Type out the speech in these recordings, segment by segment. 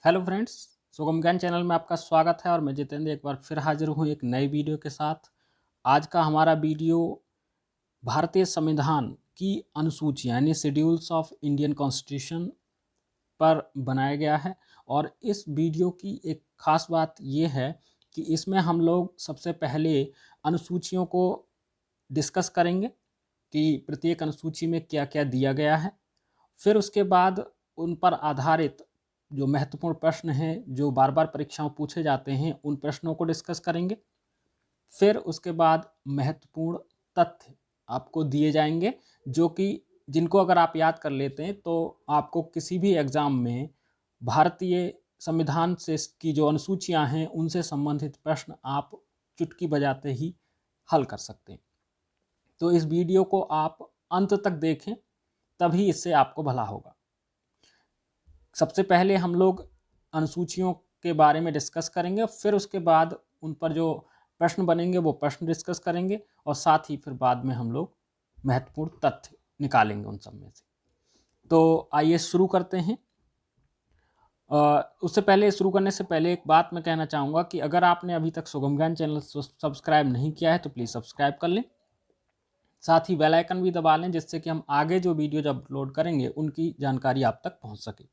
Hello friends, सुगम ज्ञान channel में आपका स्वागत है और मैं जितेंद्र एक बार फिर हाजिर हूँ एक नई वीडियो के साथ। आज का हमारा वीडियो भारतीय संविधान की अनुसूची यानी शेड्यूल्स ऑफ इंडियन कॉन्स्टिट्यूशन पर बनाया गया है। और इस वीडियो की एक ख़ास बात ये है कि इसमें हम लोग सबसे पहले अनुसूचियों को डिस्कस करेंगे कि प्रत्येक अनुसूची में क्या क्या दिया गया है। फिर उसके बाद उन पर आधारित जो महत्वपूर्ण प्रश्न हैं, जो बार बार परीक्षाओं पूछे जाते हैं, उन प्रश्नों को डिस्कस करेंगे। फिर उसके बाद महत्वपूर्ण तथ्य आपको दिए जाएंगे, जो कि जिनको अगर आप याद कर लेते हैं तो आपको किसी भी एग्ज़ाम में भारतीय संविधान से की जो अनुसूचियां हैं उनसे संबंधित प्रश्न आप चुटकी बजाते ही हल कर सकते हैं। तो इस वीडियो को आप अंत तक देखें, तभी इससे आपको भला होगा। सबसे पहले हम लोग अनुसूचियों के बारे में डिस्कस करेंगे, फिर उसके बाद उन पर जो प्रश्न बनेंगे वो प्रश्न डिस्कस करेंगे, और साथ ही फिर बाद में हम लोग महत्वपूर्ण तथ्य निकालेंगे उन सब में से। तो आइए शुरू करते हैं। उससे पहले, शुरू करने से पहले एक बात मैं कहना चाहूँगा कि अगर आपने अभी तक सुगम ज्ञान चैनल सब्सक्राइब नहीं किया है तो प्लीज़ सब्सक्राइब कर लें। साथ ही बेल आइकन भी दबा लें, जिससे कि हम आगे जो वीडियो जब अपलोड करेंगे उनकी जानकारी आप तक पहुँच सके।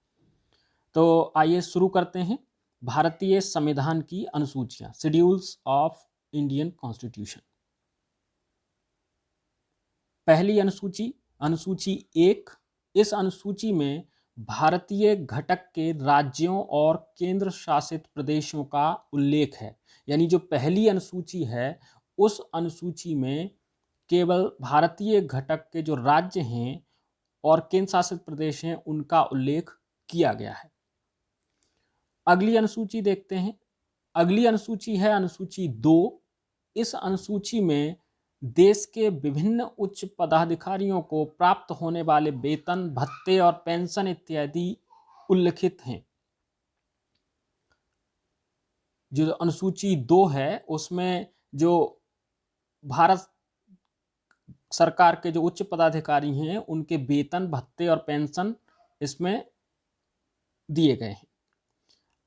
तो आइए शुरू करते हैं। भारतीय संविधान की अनुसूचियां, शेड्यूल्स ऑफ इंडियन कॉन्स्टिट्यूशन। पहली अनुसूची, अनुसूची 1। इस अनुसूची में भारतीय घटक के राज्यों और केंद्र शासित प्रदेशों का उल्लेख है। यानी जो पहली अनुसूची है उस अनुसूची में केवल भारतीय घटक के जो राज्य हैं और केंद्र शासित प्रदेश हैं उनका उल्लेख किया गया है। अगली अनुसूची देखते हैं। अगली अनुसूची है अनुसूची 2। इस अनुसूची में देश के विभिन्न उच्च पदाधिकारियों को प्राप्त होने वाले वेतन, भत्ते और पेंशन इत्यादि उल्लिखित हैं। जो अनुसूची 2 है उसमें जो भारत सरकार के जो उच्च पदाधिकारी हैं उनके वेतन, भत्ते और पेंशन इसमें दिए गए हैं।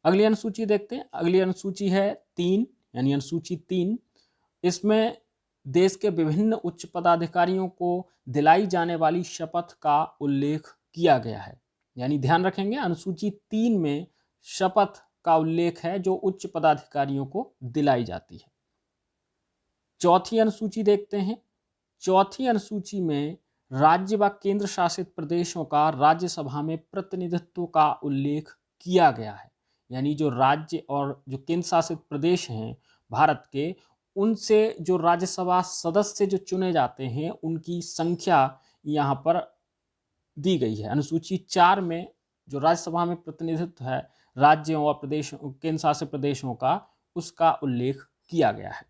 अगली अनुसूची देखते हैं। अगली अनुसूची है 3, यानी अनुसूची 3। इसमें देश के विभिन्न उच्च पदाधिकारियों को दिलाई जाने वाली शपथ का उल्लेख किया गया है। यानी ध्यान रखेंगे, अनुसूची 3 में शपथ का उल्लेख है जो उच्च पदाधिकारियों को दिलाई जाती है। चौथी अनुसूची देखते हैं। चौथी अनुसूची में राज्य व केंद्र शासित प्रदेशों का राज्यसभा में प्रतिनिधित्व का उल्लेख किया गया है। यानी जो राज्य और जो केंद्र शासित प्रदेश हैं भारत के, उनसे जो राज्यसभा सदस्य जो चुने जाते हैं उनकी संख्या यहाँ पर दी गई है। अनुसूची 4 में जो राज्यसभा में प्रतिनिधित्व है राज्यों और प्रदेशों, केंद्र शासित प्रदेशों का, उसका उल्लेख किया गया है।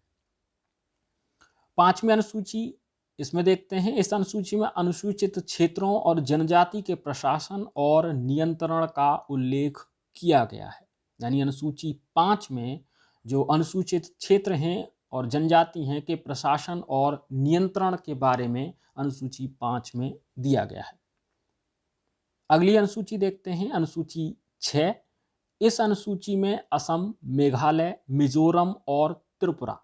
5वीं अनुसूची इसमें देखते हैं। इस अनुसूची में अनुसूचित क्षेत्रों और जनजाति के प्रशासन और नियंत्रण का उल्लेख किया गया है। यानी अनुसूची 5 में जो अनुसूचित क्षेत्र हैं और जनजाति हैं के प्रशासन और नियंत्रण के बारे में अनुसूची 5 में दिया गया है। अगली अनुसूची देखते हैं, अनुसूची 6। इस अनुसूची में असम, मेघालय, मिजोरम और त्रिपुरा,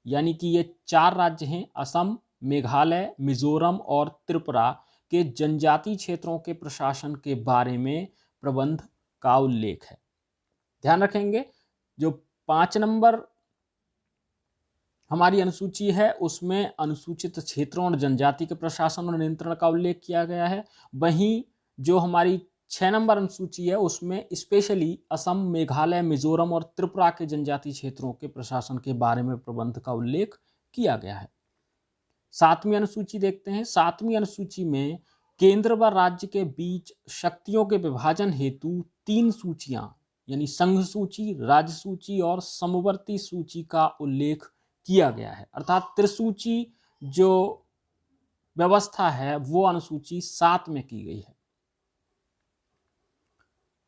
यानी कि ये 4 राज्य हैं, असम, मेघालय, मिजोरम और त्रिपुरा के जनजातीय क्षेत्रों के प्रशासन के बारे में प्रबंध का उल्लेख है। ध्यान रखेंगे, जो 5 नंबर हमारी अनुसूची है उसमें अनुसूचित क्षेत्रों और जनजाति के प्रशासन और नियंत्रण का उल्लेख किया गया है। वहीं जो हमारी 6 नंबर अनुसूची है उसमें स्पेशली असम, मेघालय, मिजोरम और त्रिपुरा के जनजातीय क्षेत्रों के प्रशासन के बारे में प्रबंध का उल्लेख किया गया है। 7वीं अनुसूची देखते हैं। 7वीं अनुसूची में केंद्र व राज्य के बीच शक्तियों के विभाजन हेतु 3 सूचियां, यानी संघ सूची, राज्य सूची और समवर्ती सूची का उल्लेख किया गया है। अर्थात त्रिसूची जो व्यवस्था है वो अनुसूची 7 में की गई है।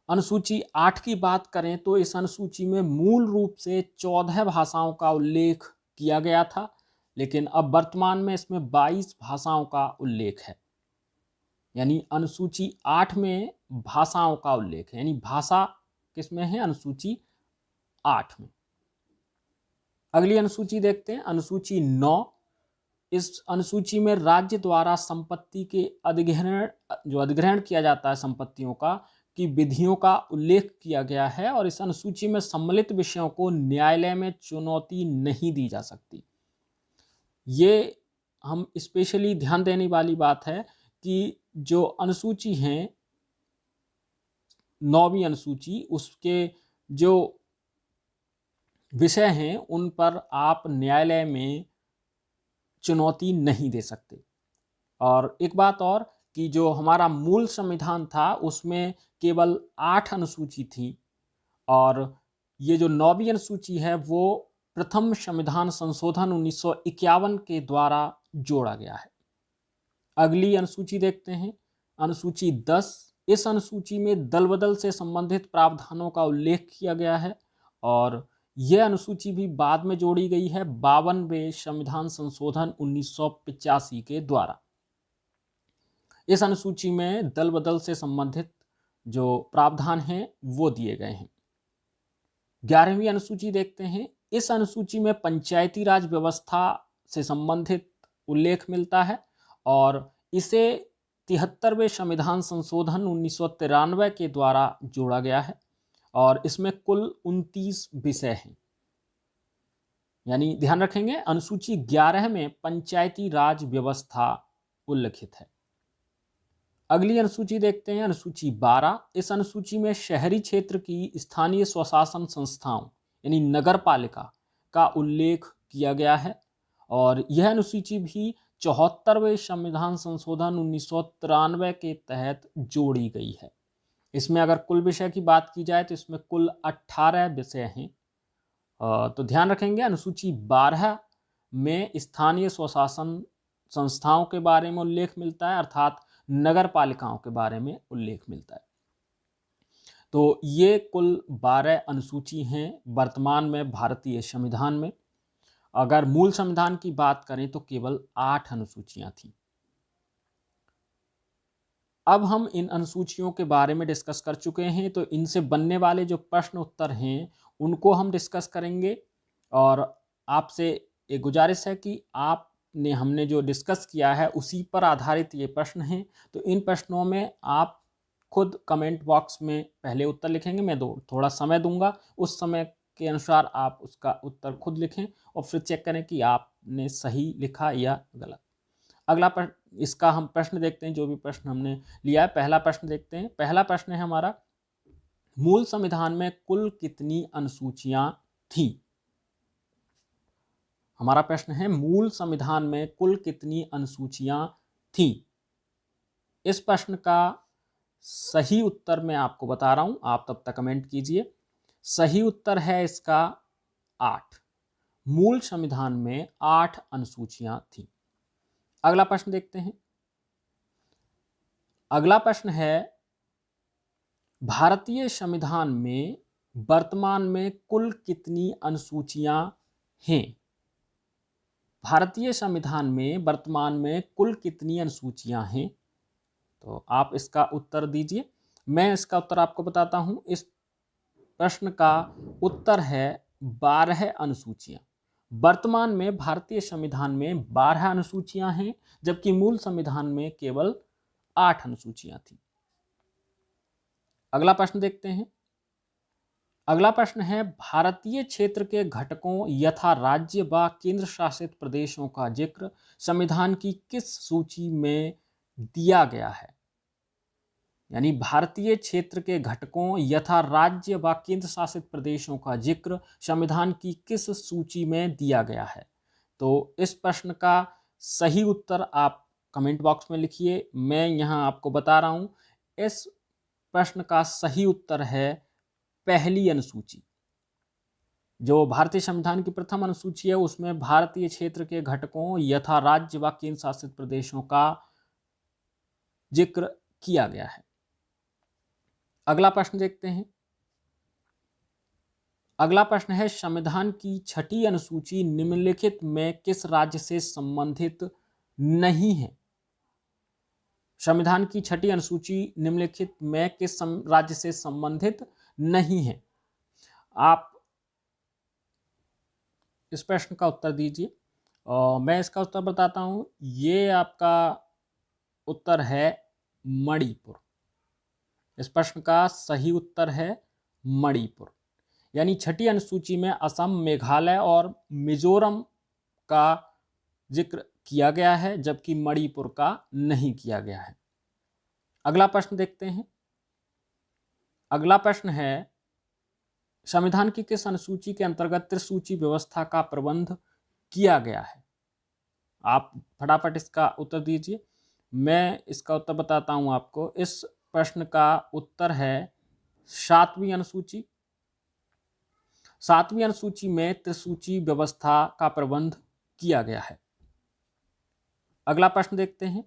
अनुसूची 8 की बात करें तो इस अनुसूची में मूल रूप से 14 भाषाओं का उल्लेख किया गया था, लेकिन अब वर्तमान में इसमें 22 भाषाओं का उल्लेख है। यानी अनुसूची 8 में भाषाओं का उल्लेख है, यानी भाषा किसमें है? अनुसूची 8 में। अगली अनुसूची देखते हैं, अनुसूची 9। इस अनुसूची में राज्य द्वारा संपत्ति के अधिग्रहण किया जाता है संपत्तियों का की विधियों का उल्लेख किया गया है, और इस अनुसूची में सम्मिलित विषयों को न्यायालय में चुनौती नहीं दी जा सकती। ये हम स्पेशली ध्यान देने वाली बात है कि जो अनुसूची है 9वीं अनुसूची, उसके जो विषय हैं उन पर आप न्यायालय में चुनौती नहीं दे सकते। और एक बात और कि जो हमारा मूल संविधान था उसमें केवल 8 अनुसूची थी, और ये जो 9वीं अनुसूची है वो प्रथम संविधान संशोधन 1951 के द्वारा जोड़ा गया है। अगली अनुसूची देखते हैं, अनुसूची 10। इस अनुसूची में दल बदल से संबंधित प्रावधानों का उल्लेख किया गया है, और यह अनुसूची भी बाद में जोड़ी गई है 52वें संविधान संशोधन 1985 के द्वारा। इस अनुसूची में दल बदल से संबंधित जो प्रावधान हैं वो दिए गए हैं। 11वीं अनुसूची देखते हैं। इस अनुसूची में पंचायती राज व्यवस्था से संबंधित उल्लेख मिलता है, और इसे 73वें संविधान संशोधन 1993 के द्वारा जोड़ा गया है, और इसमें कुल 29 विषय हैं। यानी ध्यान रखेंगे, अनुसूची 11 में पंचायती राज व्यवस्था उल्लिखित है। अगली अनुसूची देखते हैं, अनुसूची 12। इस अनुसूची में शहरी क्षेत्र की स्थानीय स्वशासन संस्थाओं यानी नगर पालिका का उल्लेख किया गया है, और यह अनुसूची भी 74वें संविधान संशोधन 1993 के तहत जोड़ी गई है। इसमें अगर कुल विषय की बात की जाए तो इसमें कुल 18 विषय हैं। तो ध्यान रखेंगे, अनुसूची 12 में स्थानीय स्वशासन संस्थाओं के बारे में उल्लेख मिलता है, अर्थात नगर पालिकाओं के बारे में उल्लेख मिलता है। तो ये कुल 12 अनुसूची हैं वर्तमान में भारतीय संविधान में। अगर मूल संविधान की बात करें तो केवल 8 अनुसूचियां थीं। अब हम इन अनुसूचियों के बारे में डिस्कस कर चुके हैं, तो इनसे बनने वाले जो प्रश्न उत्तर हैं उनको हम डिस्कस करेंगे, और आपसे एक गुजारिश है कि हमने जो डिस्कस किया है उसी पर आधारित ये प्रश्न हैं। तो इन प्रश्नों में आप खुद कमेंट बॉक्स में पहले उत्तर लिखेंगे, मैं थोड़ा समय दूंगा, उस समय के अनुसार आप उसका उत्तर खुद लिखें और फिर चेक करें कि आपने सही लिखा या गलत। अगला प्रश्न, इसका हम प्रश्न देखते हैं, जो भी प्रश्न हमने लिया है। पहला प्रश्न देखते हैं। पहला प्रश्न है हमारा, मूल संविधान में कुल कितनी अनुसूचियां थीं? हमारा प्रश्न है, मूल संविधान में कुल कितनी अनुसूचियां थीं? इस प्रश्न का सही उत्तर मैं आपको बता रहा हूं, आप तब तक कमेंट कीजिए। सही उत्तर है इसका 8। मूल संविधान में 8 अनुसूचियां थीं। अगला प्रश्न देखते हैं। अगला प्रश्न है, भारतीय संविधान में वर्तमान में कुल कितनी अनुसूचियां हैं? भारतीय संविधान में वर्तमान में कुल कितनी अनुसूचियां हैं? तो आप इसका उत्तर दीजिए। मैं इसका उत्तर आपको बताता हूं। इस प्रश्न का उत्तर है 12 अनुसूचियां। वर्तमान में भारतीय संविधान में 12 अनुसूचियां हैं, जबकि मूल संविधान में केवल 8 अनुसूचियां थी। अगला प्रश्न देखते हैं। अगला प्रश्न है, भारतीय क्षेत्र के घटकों यथा राज्य व केंद्र शासित प्रदेशों का जिक्र संविधान की किस सूची में दिया गया है? यानी भारतीय क्षेत्र के घटकों यथा राज्य व केंद्र शासित प्रदेशों का जिक्र संविधान की किस सूची में दिया गया है? तो इस प्रश्न का सही उत्तर आप कमेंट बॉक्स में लिखिए। मैं यहाँ आपको बता रहा हूँ, इस प्रश्न का सही उत्तर है पहली अनुसूची। जो भारतीय संविधान की प्रथम अनुसूची है उसमें भारतीय क्षेत्र के घटकों यथा राज्य व केंद्र शासित प्रदेशों का जिक्र किया गया है। अगला प्रश्न देखते हैं। अगला प्रश्न है, संविधान की 6ठी अनुसूची निम्नलिखित में किस राज्य से संबंधित नहीं है? संविधान की 6ठी अनुसूची निम्नलिखित में किस राज्य से संबंधित नहीं है। आप इस प्रश्न का उत्तर दीजिए और मैं इसका उत्तर बताता हूँ। ये आपका उत्तर है मणिपुर। इस प्रश्न का सही उत्तर है मणिपुर। यानी छठी अनुसूची में असम, मेघालय और मिजोरम का जिक्र किया गया है, जबकि मणिपुर का नहीं किया गया है। अगला प्रश्न देखते हैं। अगला प्रश्न है, संविधान की किस अनुसूची के अंतर्गत त्रिसूची व्यवस्था का प्रबंध किया गया है? आप फटाफट इसका उत्तर दीजिए। मैं इसका उत्तर बताता हूं आपको। इस प्रश्न का उत्तर है 7वीं अनुसूची। 7वीं अनुसूची में त्रिसूची व्यवस्था का प्रबंध किया गया है। अगला प्रश्न देखते हैं।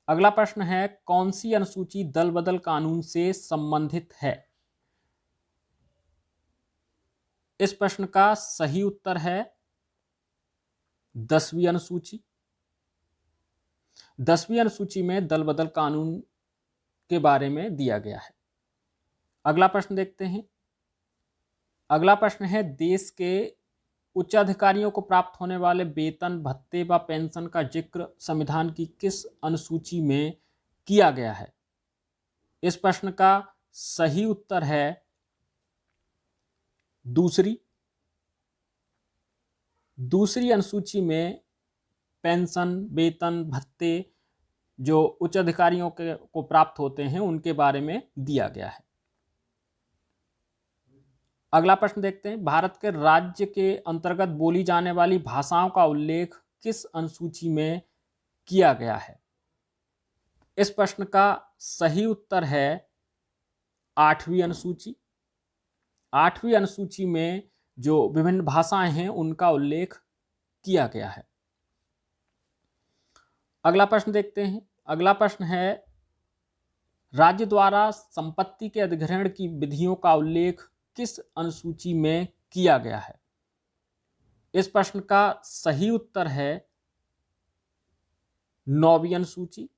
अगला प्रश्न है, कौन सी अनुसूची दल बदल कानून से संबंधित है? इस प्रश्न का सही उत्तर है 10वीं अनुसूची। 10वीं अनुसूची में दल बदल कानून के बारे में दिया गया है। अगला प्रश्न देखते हैं। अगला प्रश्न है, देश के उच्चाधिकारियों को प्राप्त होने वाले वेतन, भत्ते व पेंशन का जिक्र संविधान की किस अनुसूची में किया गया है? इस प्रश्न का सही उत्तर है दूसरी अनुसूची में पेंशन, वेतन, भत्ते जो उच्च अधिकारियों को प्राप्त होते हैं उनके बारे में दिया गया है। अगला प्रश्न देखते हैं। भारत के राज्य के अंतर्गत बोली जाने वाली भाषाओं का उल्लेख किस अनुसूची में किया गया है? इस प्रश्न का सही उत्तर है 8वीं अनुसूची। 8वीं अनुसूची में जो विभिन्न भाषाएं हैं उनका उल्लेख किया गया है। अगला प्रश्न देखते हैं। अगला प्रश्न है, राज्य द्वारा संपत्ति के अधिग्रहण की विधियों का उल्लेख किस अनुसूची में किया गया है? इस प्रश्न का सही उत्तर है 9वीं अनुसूची।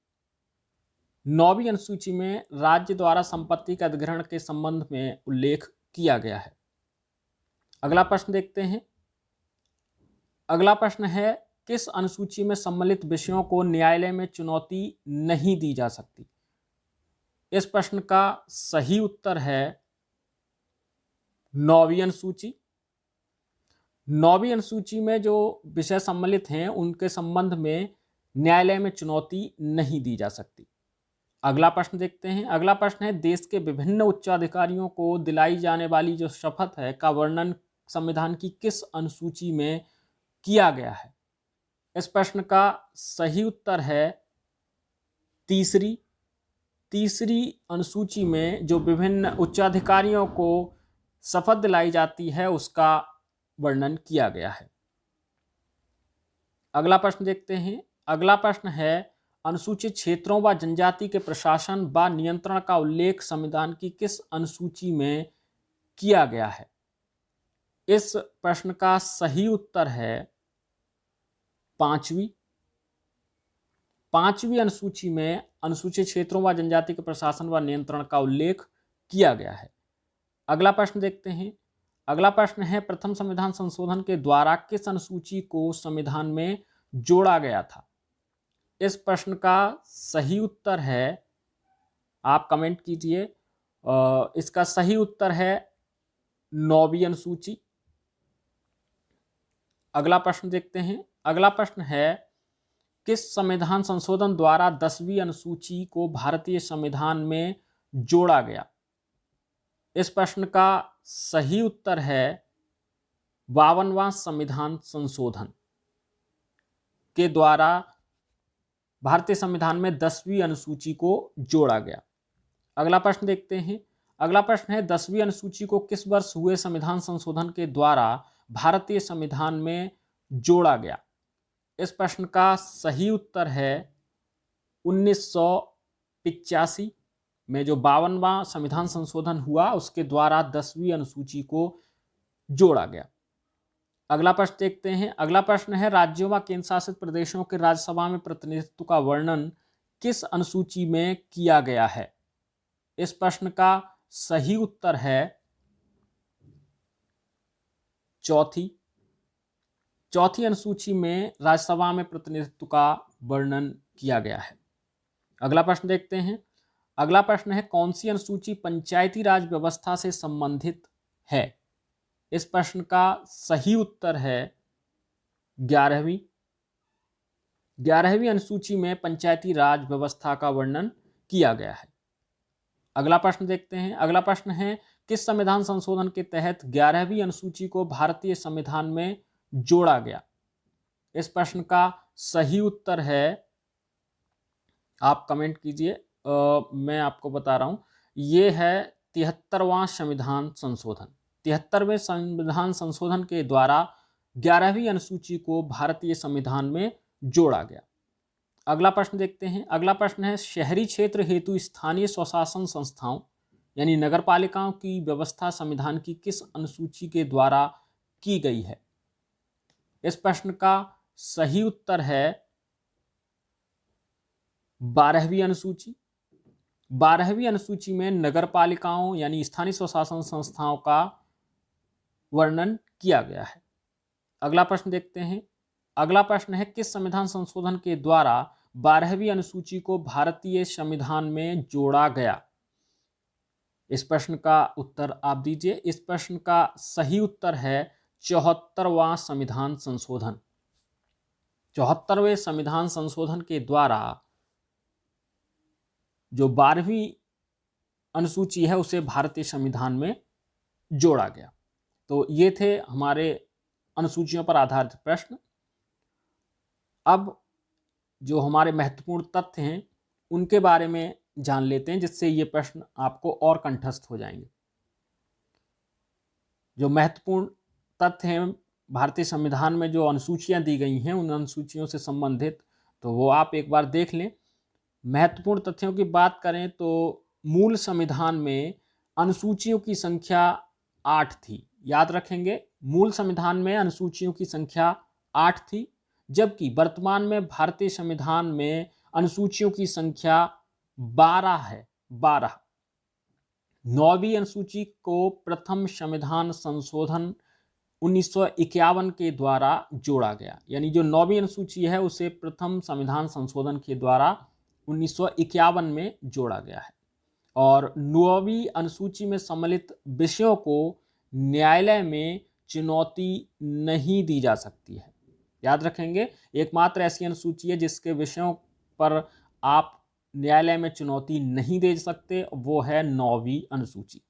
9वीं अनुसूची में राज्य द्वारा संपत्ति के अधिग्रहण के संबंध में उल्लेख किया गया है। अगला प्रश्न देखते हैं। अगला प्रश्न है, किस अनुसूची में सम्मिलित विषयों को न्यायालय में चुनौती नहीं दी जा सकती? इस प्रश्न का सही उत्तर है 9वीं अनुसूची। 9वीं अनुसूची में जो विषय सम्मिलित हैं उनके संबंध में न्यायालय में चुनौती नहीं दी जा सकती। अगला प्रश्न देखते हैं। अगला प्रश्न है, देश के विभिन्न उच्चाधिकारियों को दिलाई जाने वाली जो शपथ है का वर्णन संविधान की किस अनुसूची में किया गया है? इस प्रश्न का सही उत्तर है तीसरी अनुसूची में जो विभिन्न उच्चाधिकारियों को शपथ दिलाई जाती है उसका वर्णन किया गया है। अगला प्रश्न देखते हैं। अगला प्रश्न है, अनुसूचित क्षेत्रों व जनजाति के प्रशासन व नियंत्रण का उल्लेख संविधान की किस अनुसूची में किया गया है? इस प्रश्न का सही उत्तर है 5वीं अनुसूची में अनुसूचित क्षेत्रों व जनजाति के प्रशासन व नियंत्रण का उल्लेख किया गया है। अगला प्रश्न देखते हैं। अगला प्रश्न है, प्रथम संविधान संशोधन के द्वारा किस अनुसूची को संविधान में जोड़ा गया था? इस प्रश्न का सही उत्तर है, आप कमेंट कीजिए, इसका सही उत्तर है 9वीं अनुसूची। अगला प्रश्न देखते हैं। अगला प्रश्न है, किस संविधान संशोधन द्वारा 10वीं अनुसूची को भारतीय संविधान में जोड़ा गया? इस प्रश्न का सही उत्तर है 52वां संविधान संशोधन के द्वारा भारतीय संविधान में 10वीं अनुसूची को जोड़ा गया। अगला प्रश्न देखते हैं। अगला प्रश्न है, 10वीं अनुसूची को किस वर्ष हुए संविधान संशोधन के द्वारा भारतीय संविधान में जोड़ा गया? इस प्रश्न का सही उत्तर है 1985 में जो 52वां संविधान संशोधन हुआ उसके द्वारा 10वीं अनुसूची को जोड़ा गया। अगला प्रश्न देखते हैं। अगला प्रश्न है, राज्यों व केंद्र शासित प्रदेशों के राज्यसभा में प्रतिनिधित्व का वर्णन किस अनुसूची में किया गया है? इस प्रश्न का सही उत्तर है चौथी अनुसूची में राज्यसभा में प्रतिनिधित्व का वर्णन किया गया है। अगला प्रश्न देखते हैं। अगला प्रश्न है, कौन सी अनुसूची पंचायती राज व्यवस्था से संबंधित है? इस प्रश्न का सही उत्तर है 11वीं अनुसूची में पंचायती राज व्यवस्था का वर्णन किया गया है। अगला प्रश्न देखते हैं। अगला प्रश्न है, किस संविधान संशोधन के तहत 11वीं अनुसूची को भारतीय संविधान में जोड़ा गया? इस प्रश्न का सही उत्तर है, आप कमेंट कीजिए, मैं आपको बता रहा हूं, ये है 73वां संविधान संशोधन। 73वें संविधान संशोधन के द्वारा 11वीं अनुसूची को भारतीय संविधान में जोड़ा गया। अगला प्रश्न देखते हैं। अगला प्रश्न है, शहरी क्षेत्र हेतु स्थानीय स्वशासन संस्थाओं यानी नगरपालिकाओं की व्यवस्था संविधान की किस अनुसूची के द्वारा की गई है? इस प्रश्न का सही उत्तर है 12वीं अनुसूची। 12वीं अनुसूची में नगरपालिकाओं यानी स्थानीय स्वशासन संस्थाओं का वर्णन किया गया है। अगला प्रश्न देखते हैं। अगला प्रश्न है, किस संविधान संशोधन के द्वारा 12वीं अनुसूची को भारतीय संविधान में जोड़ा गया? इस प्रश्न का उत्तर आप दीजिए। इस प्रश्न का सही उत्तर है 74वां संविधान संशोधन। 74वें संविधान संशोधन के द्वारा जो 12वीं अनुसूची है उसे भारतीय संविधान में जोड़ा गया। तो ये थे हमारे अनुसूचियों पर आधारित प्रश्न। अब जो हमारे महत्वपूर्ण तथ्य हैं उनके बारे में जान लेते हैं, जिससे ये प्रश्न आपको और कंठस्थ हो जाएंगे। जो महत्वपूर्ण तथ्य हैं भारतीय संविधान में, जो अनुसूचियां दी गई हैं, उन अनुसूचियों से संबंधित, तो वो आप एक बार देख लें। महत्वपूर्ण तथ्यों की बात करें तो मूल संविधान में अनुसूचियों की संख्या 8 थी। याद रखेंगे, मूल संविधान में अनुसूचियों की संख्या 8 थी, जबकि वर्तमान में भारतीय संविधान में अनुसूचियों की संख्या 12 है। 12। 9वीं अनुसूची को प्रथम संविधान संशोधन 1951 के द्वारा जोड़ा गया, यानी जो 9वीं अनुसूची है उसे प्रथम संविधान संशोधन के द्वारा 1951 में जोड़ा गया है। और 9वीं अनुसूची में सम्मिलित विषयों को न्यायालय में चुनौती नहीं दी जा सकती है। याद रखेंगे, एकमात्र ऐसी अनुसूची है जिसके विषयों पर आप न्यायालय में चुनौती नहीं दे सकते, वो है 9वीं अनुसूची।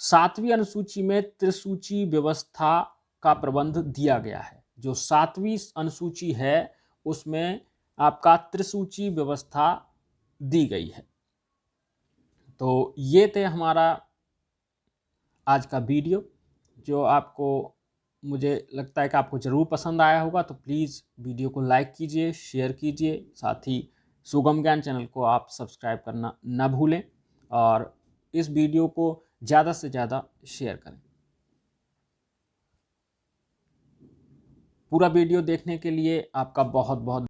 7वीं अनुसूची में त्रिसूची व्यवस्था का प्रबंध दिया गया है। जो 7वीं अनुसूची है उसमें आपका त्रिसूची व्यवस्था दी गई है। तो ये थे हमारा आज का वीडियो, जो आपको, मुझे लगता है कि आपको ज़रूर पसंद आया होगा। तो प्लीज़ वीडियो को लाइक कीजिए, शेयर कीजिए, साथ ही सुगम ज्ञान चैनल को आप सब्सक्राइब करना ना भूलें और इस वीडियो को ज़्यादा से ज़्यादा शेयर करें। पूरा वीडियो देखने के लिए आपका बहुत बहुत